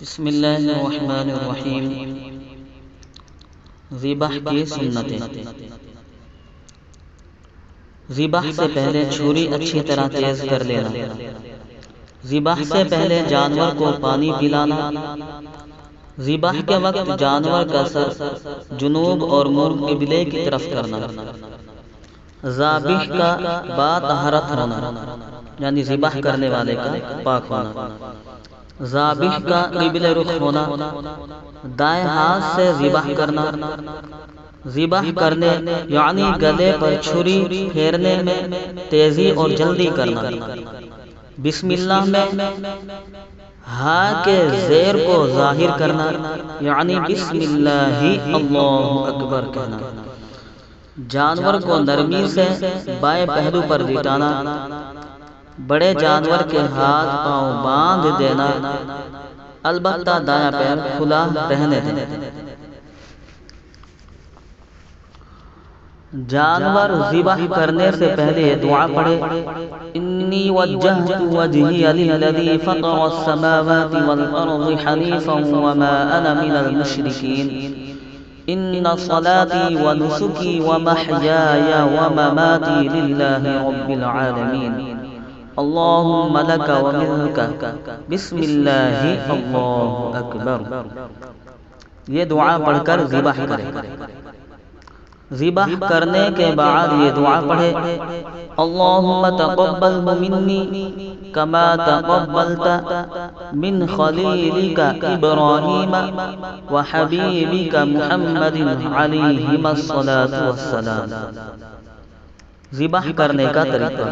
بسم اللہ الرحمن الرحیم۔ ذبح کی سنتیں۔ ذبح سے پہلے چھری اچھی طرح تیز کر لینا۔ ذبح سے پہلے جانور کو پانی پلانا۔ ذبح کے وقت جانور کا سر جنوب اور منہ قبلے کی طرف کرنا۔ ذابح کا باطہارت ہونا، یعنی ذبح کرنے والے کا پاک ہونا۔ ذابح کا قبلہ رخ ہونا، دائیں ہاتھ سے ذبح کرنا۔ ذبح کرنے یعنی گلے پر چھری پھیرنے میں تیزی اور جلدی کرنا۔ بسم اللہ میں ہاں کے زیر کو ظاہر کرنا، یعنی بسم اللہ اللہ اکبر کہنا۔ جانور کو نرمی سے بائیں پہلو پر لٹانا۔ بڑے جانور کے ہاتھ پاؤں باندھ دینا، البتہ دایاں پیر کھلا رہنے دینا۔ جانور ذبح کرنے سے پہلے دعا پڑھے، انی وجہت وجہی للذی فطر السماوات والارض حنیفا وما انا من المشرکین، ان صلاتی ونسکی ومحیای ومماتی للہ رب العالمین، اللہم لک ومنک، بسم اللہ اللہ اکبر۔ یہ دعا پڑھ کر ذبح کرے۔ ذبح کرنے کے بعد یہ دعا پڑھے، اللہم تقبل منی کما تقبلت من خلیلک ابراہیم وحبیبک محمد علیہم الصلاۃ والسلام۔ ذبح کرنے کا طریقہ۔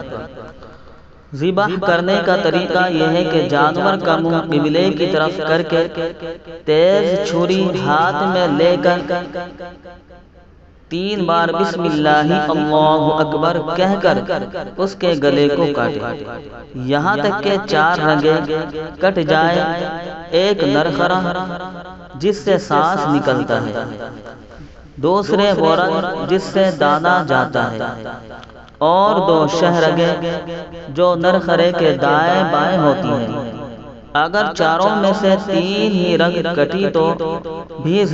ذبح کرنے کا طریقہ یہ ہے کہ جانور کا منہ قبلے کی طرف کر کے تیز چھری ہاتھ میں لے کر 3 بار بسم اللہ اللہ اکبر کہہ کر اس کے گلے کو کاٹے، یہاں تک کہ 4 رگیں کٹ جائے، ایک نرخرا جس سے سانس نکلتا ہے، دوسرے وہ رگ جس سے دانہ جاتا ہے، اور 2 شہرگیں جو نرخرے کے دائیں بائیں ہوتی ہیں۔ اگر چاروں میں سے 3 ہی رگ کٹی تو بھی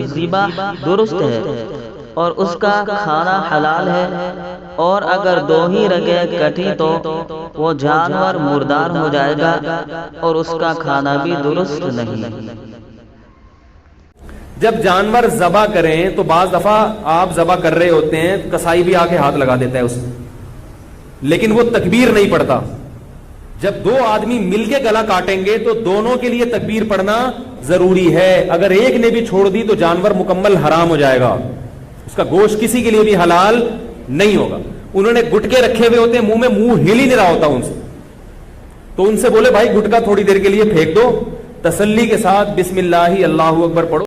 ذبح درست ہے اور اس کا کھانا حلال ہے، اور اگر 2 ہی رگیں کٹی تو وہ جانور مردار ہو جائے گا اور اس کا کھانا بھی درست نہیں۔ جب جانور ذبح کریں تو بعض دفعہ آپ ذبح کر رہے ہوتے ہیں، کسائی بھی آ کے ہاتھ لگا دیتا ہے اس میں، لیکن وہ تکبیر نہیں پڑھتا۔ جب 2 آدمی مل کے گلا کاٹیں گے تو دونوں کے لیے تکبیر پڑھنا ضروری ہے۔ اگر ایک نے بھی چھوڑ دی تو جانور مکمل حرام ہو جائے گا، اس کا گوشت کسی کے لیے بھی حلال نہیں ہوگا۔ انہوں نے گٹکے رکھے ہوئے ہوتے ہیں، منہ میں منہ ہل ہی نہیں رہا ہوتا ان سے، تو ان سے بولے بھائی گٹکا تھوڑی دیر کے لیے پھینک دو، تسلی کے ساتھ بسم اللہ اللہ اکبر پڑھو۔